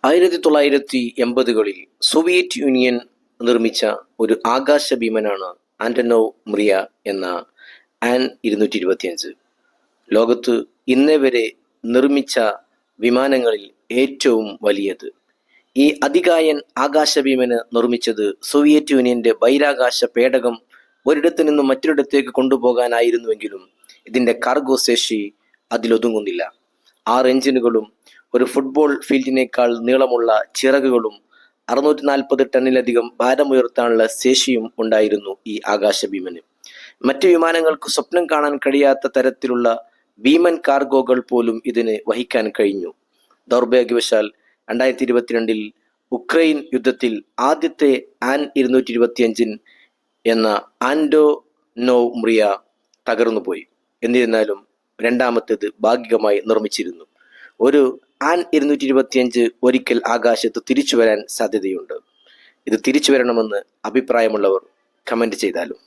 1980-കളിൽ Soviet union നിർമ്മിച്ച ഒരു ആകാശ ഭീമനാണ് ആന്റനോവ് മറിയ എന്ന ആൻ 225. ലോകത്ത് ഇന്നേ വരെ നിർമ്മിച്ച വിമാനങ്ങളിൽ ഏറ്റവും വലിയത്. ഈ അതികായൻ ആകാശഭീമന് നിർമ്മിച്ചത് സോവിയറ്റ് യൂണിയന്റെ ബഹിരാകാശ പേടകം ഒരിടത്തു നിന്നും മറ്റൊരിടത്തേക്ക് കൊണ്ടുപോകാനായിരുന്നുവെങ്കിലും ഇതിന്റെ കാർഗോ ശേഷി അതിലൊതുങ്ങുന്നില്ല. 6 എഞ്ചിനുകളും ഒരു ഫുട്ബോൾ ഫീൽഡിനേക്കാൾ നീളമുള്ള ചിറകുകളും 640 ടണ്ണിലധികം ഭാരമുയർത്താനുള്ള ശേഷിയും ഉണ്ടായിരുന്നു ഈ ആകാശഭീമന്. മറ്റു വിമാനങ്ങൾക്ക് സ്വപ്നം കാണാൻ കഴിയാത്ത തരത്തിലുള്ള ഭീമൻ കാർഗോകൾ പോലും ഇതിന് വഹിക്കാൻ കഴിഞ്ഞു. ദൗർഭാഗ്യവശാൽ 2022 ഉക്രൈൻ യുദ്ധത്തിൽ ആദ്യത്തെ ആൻ 225 എന്ന ആന്റനോവ് മറിയ തകർന്നുപോയി. എന്നിരുന്നാലും രണ്ടാമത്തേത് ഭാഗികമായി നിർമ്മിച്ചിരുന്നു. ഒരു ആൻ 225 ഒരിക്കൽ ആകാശത്ത് തിരിച്ചു വരാൻ സാധ്യതയുണ്ട്. ഇത് തിരിച്ചു വരണമെന്ന് അഭിപ്രായമുള്ളവർ കമന്റ് ചെയ്താലും.